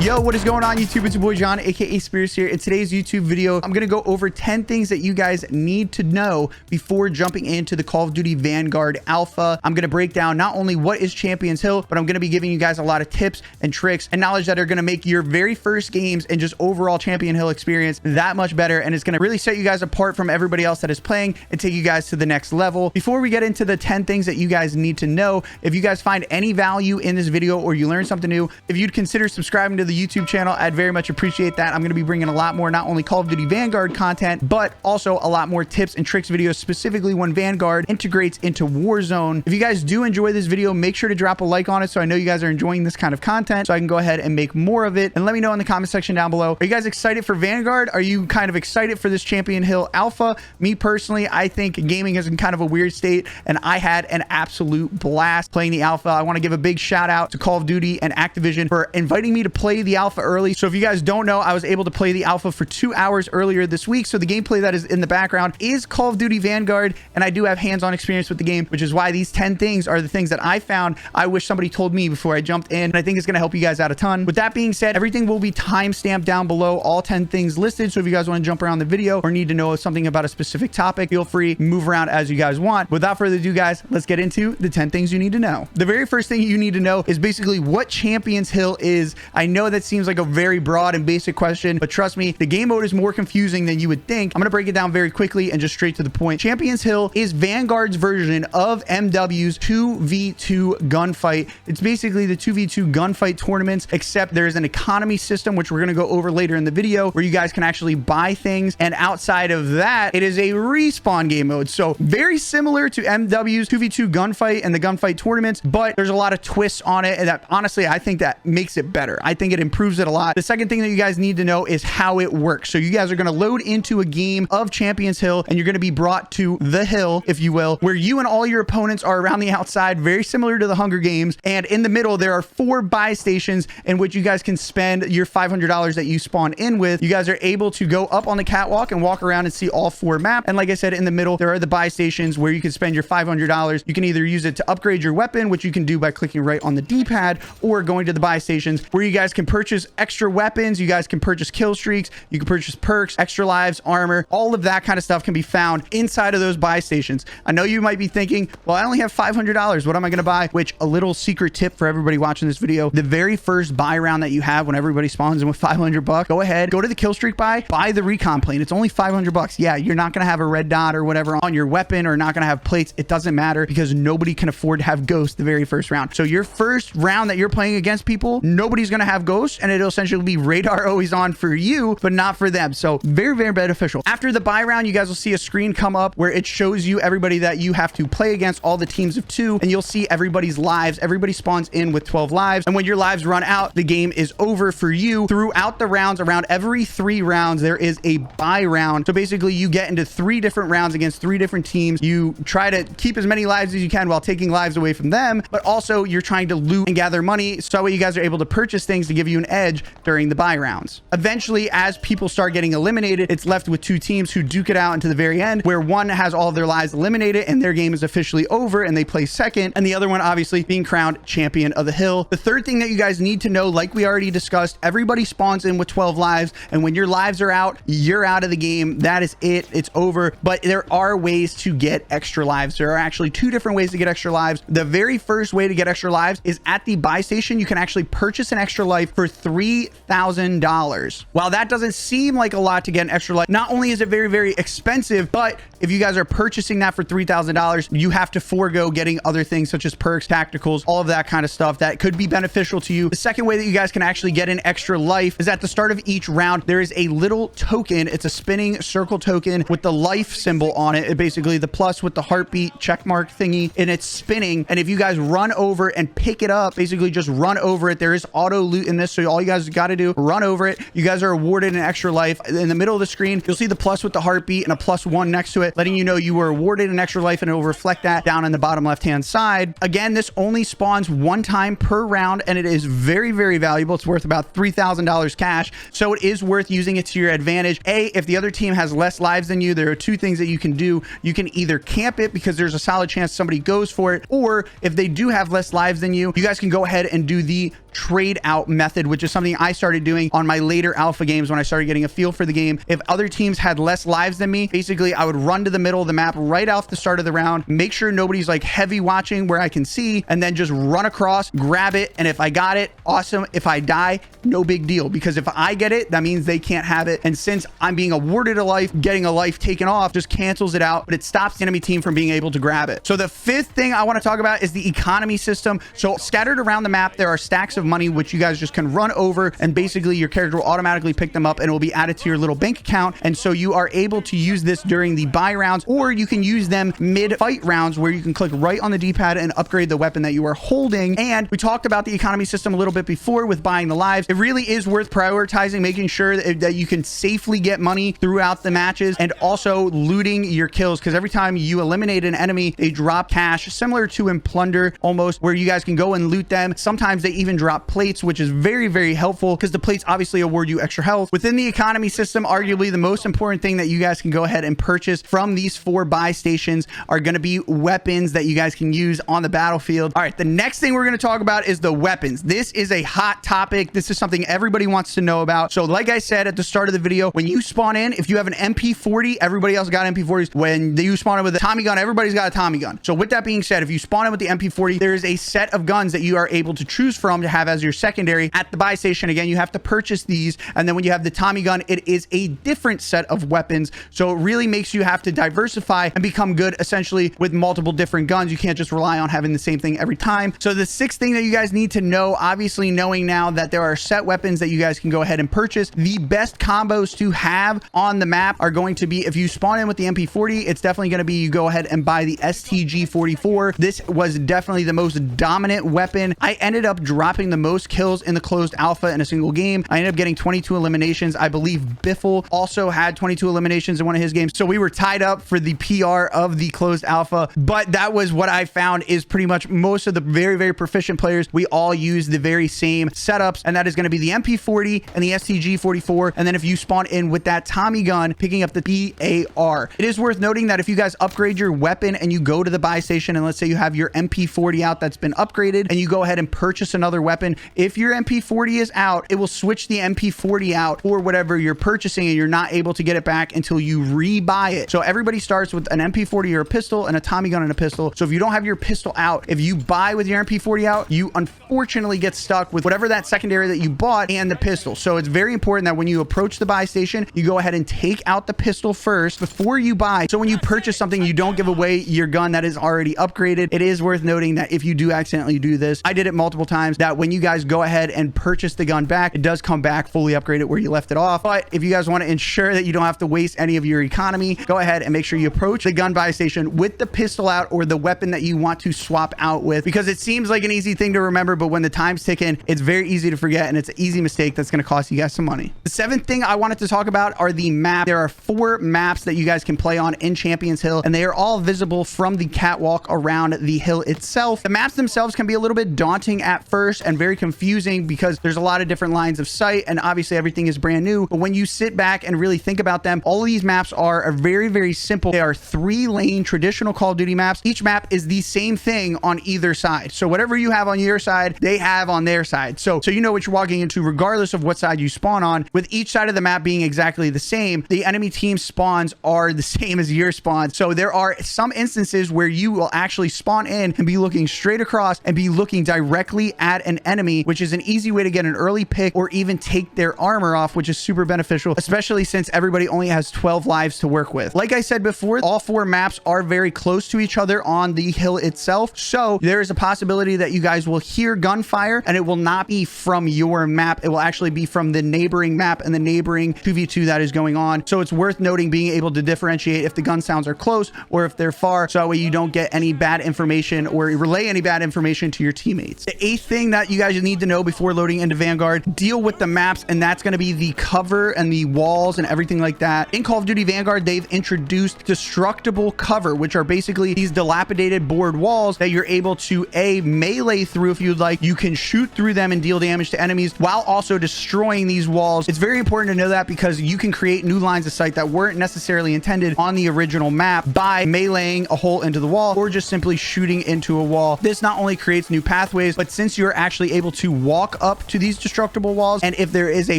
Yo, what is going on YouTube? It's your boy John, aka Spears here. In today's YouTube video, I'm going to go over 10 things that you guys need to know before jumping into the Call of Duty Vanguard Alpha. I'm going to break down not only what is Champions Hill, but I'm going to be giving you guys a lot of tips and tricks and knowledge that are going to make your very first games and just overall Champion Hill experience that much better. And it's going to really set you guys apart from everybody else that is playing and take you guys to the next level. Before we get into the 10 things that you guys need to know, if you guys find any value in this video or you learn something new, if you'd consider subscribing to the YouTube channel, I'd very much appreciate that. I'm going to be bringing a lot more, not only Call of Duty Vanguard content, but also a lot more tips and tricks videos, specifically when Vanguard integrates into Warzone. If you guys do enjoy this video, make sure to drop a like on it so I know you guys are enjoying this kind of content so I can go ahead and make more of it. And let me know in the comment section down below. Are you guys excited for Vanguard? Are you kind of excited for this Champion Hill Alpha? Me personally, I think gaming is in kind of a weird state, and I had an absolute blast playing the Alpha. I want to give a big shout out to Call of Duty and Activision for inviting me to play the Alpha early. So if you guys don't know, I was able to play the Alpha for 2 hours earlier this week. So the gameplay that is in the background is Call of Duty Vanguard, and I do have hands-on experience with the game, which is why these 10 things are the things that I found I wish somebody told me before I jumped in, and I think it's going to help you guys out a ton. With that being said, everything will be timestamped down below, all 10 things listed. So if you guys want to jump around the video or need to know something about a specific topic, feel free, move around as you guys want. Without further ado, guys, let's get into the 10 things you need to know. The very first thing you need to know is basically what Champions Hill is. I know that seems like a very broad and basic question, but trust me, the game mode is more confusing than you would think. I'm going to break it down very quickly and just straight to the point. Champions Hill is Vanguard's version of MW's 2v2 gunfight. It's basically the 2v2 gunfight tournaments, except there's an economy system, which we're going to go over later in the video, where you guys can actually buy things. And outside of that, it is a respawn game mode. So very similar to MW's 2v2 gunfight and the gunfight tournaments, but there's a lot of twists on it. And that, honestly, I think that makes it better. I think it improves it a lot. The second thing that you guys need to know is how it works. So you guys are going to load into a game of Champions Hill, and you're going to be brought to the hill, if you will, where you and all your opponents are around the outside, very similar to the Hunger Games. And in the middle, there are 4 buy stations in which you guys can spend your $500 that you spawn in with. You guys are able to go up on the catwalk and walk around and see all 4 maps. And like I said, in the middle, there are the buy stations where you can spend your $500. You can either use it to upgrade your weapon, which you can do by clicking right on the D-pad, or going to the buy stations where you guys can purchase extra weapons. You guys can purchase kill streaks. You can purchase perks, extra lives, armor. All of that kind of stuff can be found inside of those buy stations. I know you might be thinking, well, I only have $500. What am I going to buy? Which, a little secret tip for everybody watching this video, the very first buy round that you have when everybody spawns in with $500, go ahead, go to the kill streak buy the recon plane. It's only $500. Yeah, you're not going to have a red dot or whatever on your weapon, or not going to have plates. It doesn't matter, because nobody can afford to have ghosts the very first round. So your first round that you're playing against people, nobody's going to have ghosts, and it'll essentially be radar always on for you, but not for them. So very, very beneficial. After the buy round, you guys will see a screen come up where it shows you everybody that you have to play against, all the teams of 2, and you'll see everybody's lives. Everybody spawns in with 12 lives, and when your lives run out, the game is over for you. Throughout the rounds, around every 3 rounds, there is a buy round. So basically, you get into 3 different rounds against 3 different teams. You try to keep as many lives as you can while taking lives away from them, but also you're trying to loot and gather money, so that way you guys are able to purchase things to give you an edge during the buy rounds. Eventually, as people start getting eliminated, it's left with 2 teams who duke it out into the very end, where one has all of their lives eliminated and their game is officially over and they play second, and the other one obviously being crowned champion of the hill. The third thing that you guys need to know, like we already discussed, everybody spawns in with 12 lives, and when your lives are out, you're out of the game. That is it. It's over. But there are ways to get extra lives. There are actually 2 different ways to get extra lives. The very first way to get extra lives is at the buy station. You can actually purchase an extra life for $3,000. While that doesn't seem like a lot to get an extra life, not only is it very, very expensive, but if you guys are purchasing that for $3,000, you have to forego getting other things such as perks, tacticals, all of that kind of stuff that could be beneficial to you. The second way that you guys can actually get an extra life is at the start of each round, there is a little token. It's a spinning circle token with the life symbol on it. Basically the plus with the heartbeat check mark thingy, and it's spinning. And if you guys run over and pick it up, basically just run over it. There is auto loot in this, so all you guys got to do, run over it. You guys are awarded an extra life. In the middle of the screen, you'll see the plus with the heartbeat and a +1 next to it, letting you know you were awarded an extra life, and it will reflect that down in the bottom left hand side. Again, this only spawns 1 time per round, and it is very, very valuable. It's worth about $3,000 cash, so it is worth using it to your advantage. If the other team has less lives than you, there are 2 things that you can do. You can either camp it, because there's a solid chance somebody goes for it, or if they do have less lives than you, you guys can go ahead and do the trade out method method, which is something I started doing on my later alpha games when I started getting a feel for the game. If other teams had less lives than me, basically I would run to the middle of the map right off the start of the round, make sure nobody's like heavy watching where I can see, and then just run across, grab it. And if I got it, awesome. If I die, no big deal, because if I get it, that means they can't have it. And since I'm being awarded a life, getting a life taken off just cancels it out, but it stops the enemy team from being able to grab it. So the fifth thing I want to talk about is the economy system. So scattered around the map, there are stacks of money, which you guys just can run over, and basically your character will automatically pick them up and it will be added to your little bank account. And so you are able to use this during the buy rounds, or you can use them mid fight rounds where you can click right on the D-pad and upgrade the weapon that you are holding. And we talked about the economy system a little bit before with buying the lives. It really is worth prioritizing, making sure that you can safely get money throughout the matches, and also looting your kills, because every time you eliminate an enemy, they drop cash, similar to in Plunder almost, where you guys can go and loot them. Sometimes they even drop plates, which is very, very helpful because the plates obviously award you extra health. Within the economy system, arguably the most important thing that you guys can go ahead and purchase from these 4 buy stations are going to be weapons that you guys can use on the battlefield. All right, the next thing we're going to talk about is the weapons. This is a hot topic. This is something everybody wants to know about. So like I said at the start of the video, when you spawn in, if you have an MP40, everybody else got MP40s. When you spawn in with a Tommy gun, everybody's got a Tommy gun. So with that being said, if you spawn in with the MP40, there is a set of guns that you are able to choose from to have as your secondary at the buy station. Again, you have to purchase these. And then when you have the Tommy gun, it is a different set of weapons. So it really makes you have to diversify and become good essentially with multiple different guns. You can't just rely on having the same thing every time. So the sixth thing that you guys need to know, obviously knowing now that there are set weapons that you guys can go ahead and purchase, the best combos to have on the map are going to be, if you spawn in with the MP40, it's definitely going to be you go ahead and buy the STG-44. This was definitely the most dominant weapon. I ended up dropping the most kills in the closed alpha in a single game. I ended up getting 22 eliminations. I believe Biffle also had 22 eliminations in one of his games. So we were tied up for the PR of the closed alpha, but that was what I found is pretty much most of the very, very proficient players, we all use the very same setups, and that is going to be the MP40 and the STG-44. And then if you spawn in with that Tommy gun, picking up the BAR. It is worth noting that if you guys upgrade your weapon and you go to the buy station, and let's say you have your MP40 out that's been upgraded, and you go ahead and purchase another weapon, if your MP40 is out, it will switch the MP40 out for whatever you're purchasing, and you're not able to get it back until you rebuy it. So everybody starts with an MP40 or a pistol and a Tommy gun and a pistol. So if you don't have your pistol out, if you buy with your MP40 out, you unfortunately get stuck with whatever that secondary that you bought and the pistol. So it's very important that when you approach the buy station, you go ahead and take out the pistol first before you buy. So when you purchase something, you don't give away your gun that is already upgraded. It is worth noting that if you do accidentally do this, I did it multiple times, that when you guys go ahead and purchase the gun back, it does come back fully upgraded where you left it off. But if you guys want to ensure that you don't have to waste any of your economy, go ahead and make sure you approach the gun buy station with the pistol out or the weapon that you want to swap out with, because it seems like an easy thing to remember, but when the time's ticking, it's very easy to forget, and it's an easy mistake that's going to cost you guys some money. The seventh thing I wanted to talk about are the map. There are 4 maps that you guys can play on in Champions Hill, and they are all visible from the catwalk around the hill itself. The maps themselves can be a little bit daunting at first and very confusing because there's a lot of different lines of sight, and obviously everything is brand new. But when you sit back and really think about them, all of these maps are very, very simple. They are 3-lane traditional Call of Duty maps. Each map is the same thing on either side. So whatever you have on your side, they have on their side. So you know what you're walking into regardless of what side you spawn on. With each side of the map being exactly the same, the enemy team spawns are the same as your spawns. So there are some instances where you will actually spawn in and be looking straight across and be looking directly at an enemy, which is an easy way to get an early pick or even take their armor off, which is super beneficial, especially since everybody only has 12 lives to work with. Like I said before, all 4 maps are very close to each other on the hill itself. So there is a possibility that you guys will hear gunfire, and it will not be from your map. It will actually be from the neighboring map and the neighboring 2v2 that is going on. So it's worth noting being able to differentiate if the gun sounds are close or if they're far, so that way you don't get any bad information or relay any bad information to your teammates. The 8th thing that you guys need to know before loading into Vanguard, deal with the maps, and that's going to be the cover and the walls and everything like that. In Call of Duty Vanguard, they've introduced destructible cover, which are basically these dilapidated board walls that you're able to melee through if you'd like. You can shoot through them and deal damage to enemies while also destroying these walls. It's very important to know that because you can create new lines of sight that weren't necessarily intended on the original map by meleeing a hole into the wall or just simply shooting into a wall. This not only creates new pathways, but since you're actually able to walk up to these destructible walls, and if there is a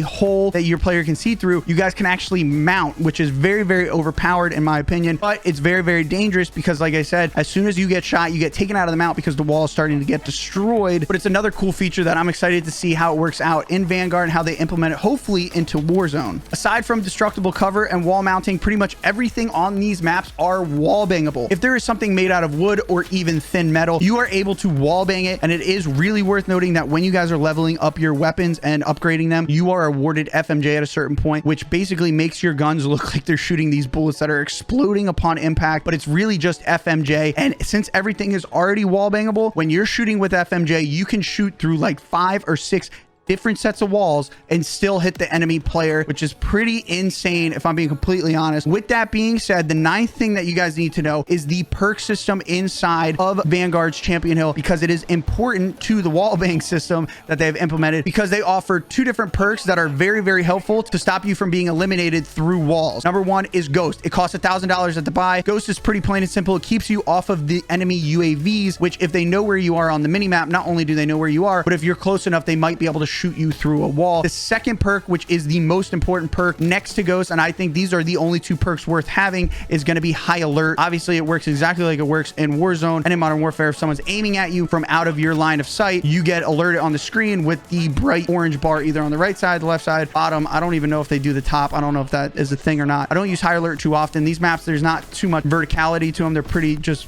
hole that your player can see through, you guys can actually mount, which is very, very overpowered in my opinion, but it's very, very dangerous because, like I said, as soon as you get shot, you get taken out of the mount because the wall is starting to get destroyed. But it's another cool feature that I'm excited to see how it works out in Vanguard and how they implement it, hopefully into Warzone. Aside from destructible cover and wall mounting, pretty much everything on these maps are wall bangable. If there is something made out of wood or even thin metal, you are able to wall bang it. And it is really worth noting that when you guys are leveling up your weapons and upgrading them, you are awarded FMJ at a certain point, which basically makes your guns look like they're shooting these bullets that are exploding upon impact, but it's really just FMJ. And since everything is already wall bangable, when you're shooting with FMJ, you can shoot through like 5 or 6 different sets of walls and still hit the enemy player, which is pretty insane if I'm being completely honest. With that being said, the 9th thing that you guys need to know is the perk system inside of Vanguard's Champion Hill, because it is important to the wallbang system that they've implemented, because they offer 2 different perks that are very, very helpful to stop you from being eliminated through walls. Number 1 is Ghost. It costs $1,000 at the buy. Ghost is pretty plain and simple. It keeps you off of the enemy UAVs, which if they know where you are on the minimap, not only do they know where you are, but if you're close enough, they might be able to shoot you through a wall. The second perk, which is the most important perk next to Ghost, and I think these are the only 2 perks worth having, is going to be High Alert. Obviously, it works exactly like it works in Warzone and in Modern Warfare. If someone's aiming at you from out of your line of sight, you get alerted on the screen with the bright orange bar either on the right side, the left side, bottom. I don't even know if they do the top. I don't know if that is a thing or not. I don't use High Alert too often. These maps, there's not too much verticality to them. They're pretty just...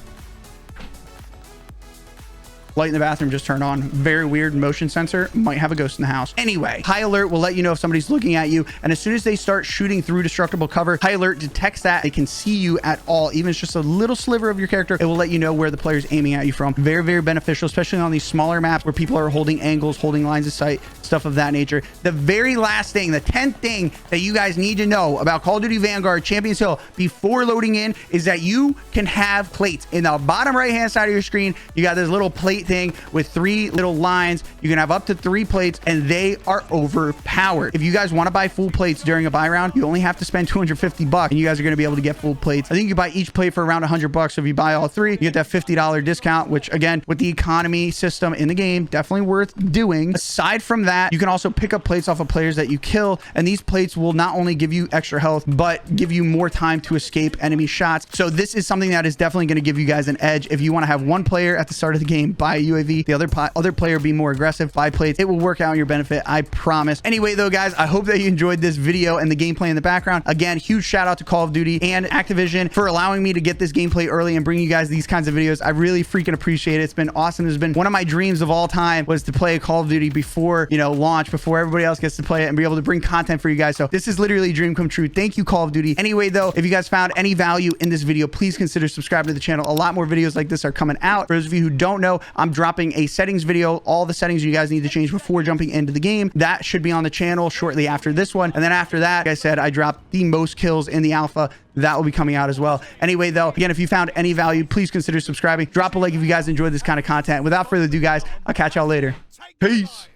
Light in the bathroom just turned on. Very weird motion sensor. Might have a ghost in the house. Anyway, High Alert will let you know if somebody's looking at you. And as soon as they start shooting through destructible cover, High Alert detects that. They can see you at all. Even if it's just a little sliver of your character, it will let you know where the player's aiming at you from. Very, very beneficial, especially on these smaller maps where people are holding angles, holding lines of sight, stuff of that nature. The very last thing, the 10th thing that you guys need to know about Call of Duty Vanguard Champions Hill before loading in is that you can have plates. In the bottom right-hand side of your screen, you got this little plate thing with 3 little lines. You can have up to 3 plates, and they are overpowered. If you guys want to buy full plates during a buy round, you only have to spend $250 and you guys are going to be able to get full plates. I think you buy each plate for around $100. So if you buy all 3, you get that $50 discount, which again, with the economy system in the game, definitely worth doing. Aside from that, you can also pick up plates off of players that you kill, and these plates will not only give you extra health, but give you more time to escape enemy shots. So this is something that is definitely going to give you guys an edge. If you want to have one player at the start of the game buy a UAV, the other player be more aggressive, buy plates, it will work out in your benefit, I promise. Anyway though, guys, I hope that you enjoyed this video and the gameplay in the background. Again, huge shout out to Call of Duty and Activision for allowing me to get this gameplay early and bring you guys these kinds of videos. I really freaking appreciate it. It's been awesome. It's been one of my dreams of all time, was to play a Call of Duty before, you know, launch, before everybody else gets to play it, and be able to bring content for you guys. So this is literally a dream come true. Thank you, Call of Duty. Anyway though, if you guys found any value in this video, please consider subscribing to the channel. A lot more videos like this are coming out. For those of you who don't know, I'm dropping a settings video, all the settings you guys need to change before jumping into the game. That should be on the channel shortly after this one. And then after that, like I said, I dropped the most kills in the alpha. That will be coming out as well. Anyway though, again, if you found any value, please consider subscribing. Drop a like if you guys enjoyed this kind of content. Without further ado, guys, I'll catch y'all later. Peace.